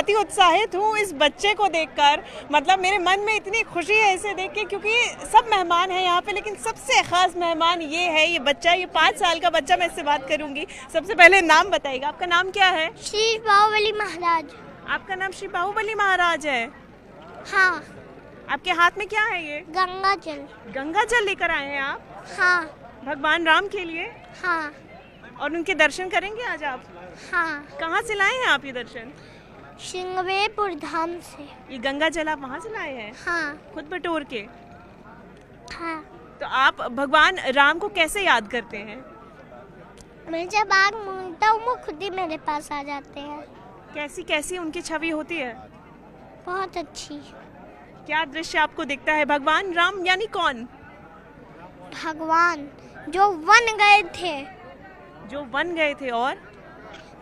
बहुत ही उत्साहित हूँ इस बच्चे को देखकर। मतलब मेरे मन में इतनी खुशी है इसे देख के, क्योंकि सब मेहमान हैं यहाँ पे, लेकिन सबसे ख़ास मेहमान ये है, ये बच्चा, ये 5 साल का बच्चा। मैं इससे बात करूँगी। सबसे पहले नाम बताइएगा, आपका नाम क्या है? श्री बाहुबली महाराज। आपका नाम श्री बाहुबली महाराज है? हाँ। आपके हाथ में क्या है ये? गंगा जल। गंगा जल लेकर आए हैं आप? हाँ। भगवान राम के लिए? हाँ। और उनके दर्शन करेंगे आज आप? हाँ। कहाँ से लाए हैं आप ये दर्शन? श्रृंगवेरपुर धाम से। ये गंगा जल आप वहाँ से लाए हैं? हाँ। खुद बटोर के? हाँ। तो आप भगवान राम को कैसे याद करते हैं? मैं जब आग मूंदता हूँ वो खुद ही मेरे पास आ जाते हैं। कैसी कैसी उनकी छवि होती है? बहुत अच्छी। क्या दृश्य आपको दिखता है? भगवान राम यानी कौन? भगवान जो वन गए थे। जो वन गए थे। और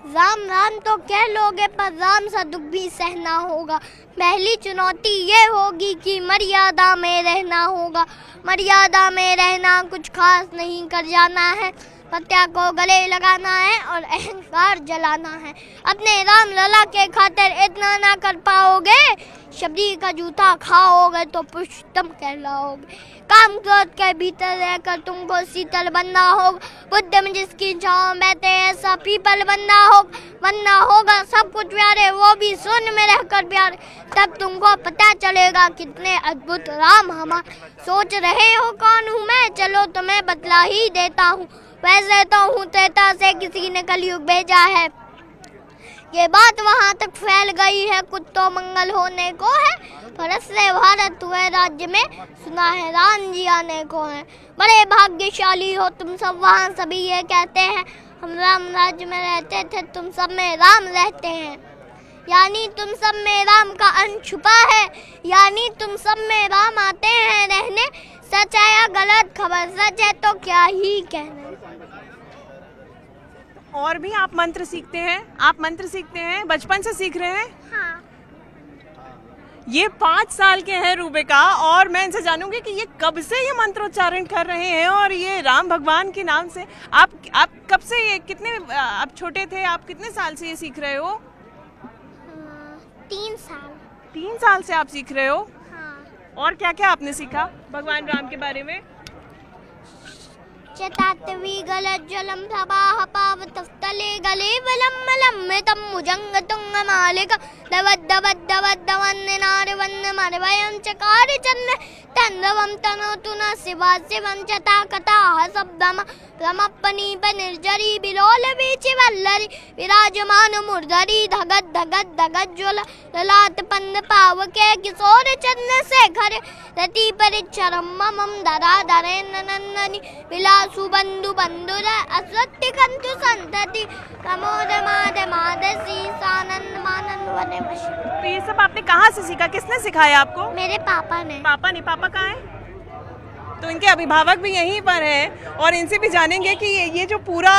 राम राम तो कह लोगे, पर राम सा दुख भी सहना होगा। पहली चुनौती ये होगी कि मर्यादा में रहना होगा। मर्यादा में रहना, कुछ खास नहीं कर जाना है। पत्या को गले लगाना है और अहंकार जलाना है। अपने राम लला के खातिर इतना ना कर पाओगे, शबरी का जूता खाओगे तो पुरुषोत्तम कहलाओगे। काम क्रोध के भीतर रहकर तुमको शीतल बनना होगा। बुद्ध में जिसकी छांव बैठे ऐसा पीपल बनना होगा। सब कुछ प्यारे, वो भी शून्य में रहकर प्यारे। तब तुमको पता चलेगा कितने अद्भुत राम हमारे। सोच रहे हो कौन हूँ मैं? चलो तुम्हें बतला ही देता हूँ। वैसे तो हूँ त्रेता से किसी ने कलयुग भेजा है। ये बात वहाँ तक फैल गई है, कुछ तो मंगल होने को है। फरस से भारत हुए राज्य में, सुना है राम जी आने को है। बड़े भाग्यशाली हो तुम सब, वहाँ सभी ये कहते हैं हम राम राज्य में रहते थे, तुम सब में राम रहते हैं। यानी तुम सब में राम का अंश छुपा है। यानी तुम सब में राम आते हैं रहने। सच है या गलत खबर? सच है तो क्या ही कहना। और भी आप मंत्र सीखते हैं? आप मंत्र सीखते हैं? बचपन से सीख रहे हैं? हाँ। ये 5 साल के हैं रूबिका, और मैं इनसे जानूंगी कि ये कब से ये मंत्रोच्चारण कर रहे हैं, और ये राम भगवान के नाम से आप कब से, ये कितने, आप छोटे थे, आप कितने साल से ये सीख रहे हो? 3 साल। 3 साल से आप सीख रहे हो? हाँ। और क्या क्या आपने सीखा भगवान राम के बारे में? चतात्वी गलत जलम प्रवाह पावतस्थले गले वलम मलम्मितम मुजंग तुंग मालिका दवद दवद दवद दवन्न नार वन्न मरवयं चकार चन्न तन्वम तनोतु न शिवा शिवं चता कथा शब्दम प्रमप्पनी निर्जरी बिलोल बीचि वल्लरी विराजमान मुर्धरी धगत धगत धगत ज्वल ललाट पंद पावके किशोर चन्न शेखर रति परिचरम ममम धरा धरे ननन्ननि विलासु बंधु बंधुर असत्य कंतु संतति प्रमोद माद मादसी सानंद मानंद वने वश। तो ये सब आपने कहाँ से सीखा? किसने सिखाया आपको? मेरे पापा ने। पापा ने? पापा कहाँ हैं? तो इनके अभिभावक भी यहीं पर हैं, और इनसे भी जानेंगे कि ये जो पूरा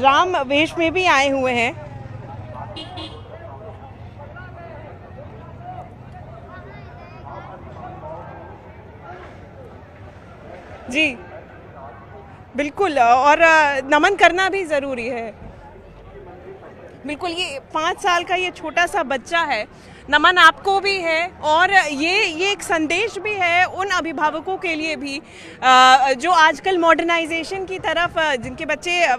राम वेश में भी आए हुए हैं। जी बिल्कुल, और नमन करना भी ज़रूरी है। बिल्कुल, ये 5 साल का ये छोटा सा बच्चा है, नमन आपको भी है, और ये एक संदेश भी है उन अभिभावकों के लिए भी जो आजकल मॉडर्नाइजेशन की तरफ, जिनके बच्चे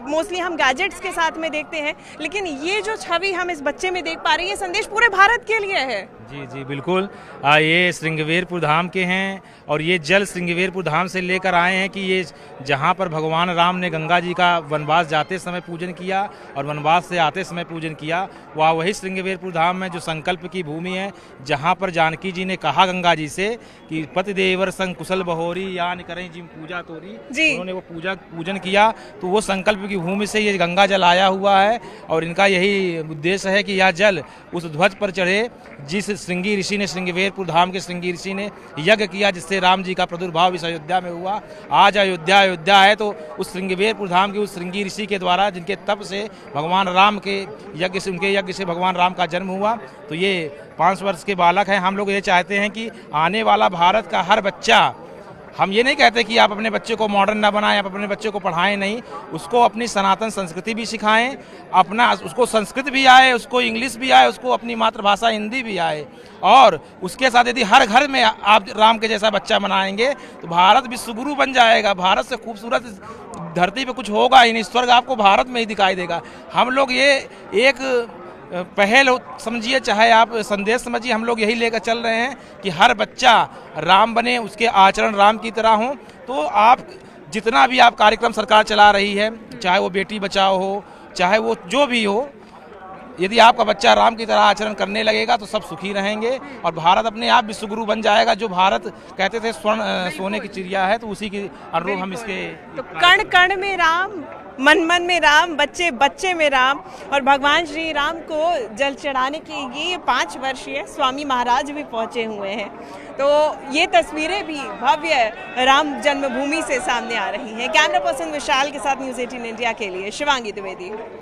मोस्टली हम गैजेट्स के साथ में देखते हैं, लेकिन ये जो छवि हम इस बच्चे में देख पा रहे हैं, ये संदेश पूरे भारत के लिए है। जी जी बिल्कुल। ये श्रृंगवेरपुर धाम के हैं, और ये जल श्रृंगवेरपुर धाम से लेकर आए हैं कि ये जहाँ पर भगवान राम ने गंगा जी का वनवास जाते समय पूजन किया और वनवास से आते समय पूजन किया, वह वही श्रृंगवेरपुर धाम में जो संकल्प की भूमि है, जहाँ पर जानकी जी ने कहा गंगा जी से कि पति देवर संग कुशल बहोरी यान करें जिम पूजा तोरी, उन्होंने वो पूजन किया। तो वो संकल्प की भूमि से ये गंगा जल आया हुआ है, और इनका यही उद्देश्य है कि यह जल उस ध्वज पर चढ़े जिस श्रृंगी ऋषि ने, श्रृंगवेरपुर धाम के श्रृंगी ऋषि ने यज्ञ किया, जिससे राम जी का प्रादुर्भाव इस अयोध्या में हुआ। आज अयोध्या है, तो उस श्रृंगवेरपुर धाम के उस श्रृंगी ऋषि के द्वारा, जिनके तप से भगवान राम के यज्ञ से, उनके यज्ञ से भगवान राम का जन्म हुआ। तो ये 5 वर्ष के बालक हैं। हम लोग ये चाहते हैं कि आने वाला भारत का हर बच्चा हम ये नहीं कहते कि आप अपने बच्चे को मॉडर्न ना बनाएं, आप अपने बच्चे को पढ़ाएं नहीं, उसको अपनी सनातन संस्कृति भी सिखाएं, अपना उसको संस्कृत भी आए, उसको इंग्लिश भी आए, उसको अपनी मातृभाषा हिंदी भी आए। और उसके साथ यदि हर घर में आप राम के जैसा बच्चा बनाएंगे तो भारत विश्वगुरु बन जाएगा। भारत से खूबसूरत धरती पे कुछ होगा ही नहीं, स्वर्ग आपको भारत में ही दिखाई देगा। हम लोग ये एक पहल समझिए, चाहे आप संदेश समझिए, हम लोग यही लेकर चल रहे हैं कि हर बच्चा राम बने, उसके आचरण राम की तरह हो। तो आप जितना भी आप कार्यक्रम सरकार चला रही है, चाहे वो बेटी बचाओ हो, चाहे वो जो भी हो, यदि आपका बच्चा राम की तरह आचरण करने लगेगा तो सब सुखी रहेंगे और भारत अपने आप विश्वगुरु बन जाएगा। जो भारत कहते थे स्वर्ण सोने की चिड़िया है, तो उसी के अनुरूप हम इसके तो कण कण में राम, मन मन में राम, बच्चे बच्चे में राम। और भगवान श्री राम को जल चढ़ाने के ये 5 वर्षीय स्वामी महाराज भी पहुंचे हुए हैं। तो ये तस्वीरें भी भव्य राम जन्मभूमि से सामने आ रही हैं। कैमरा पर्सन विशाल के साथ न्यूज़ 18 इंडिया के लिए शिवांगी द्विवेदी।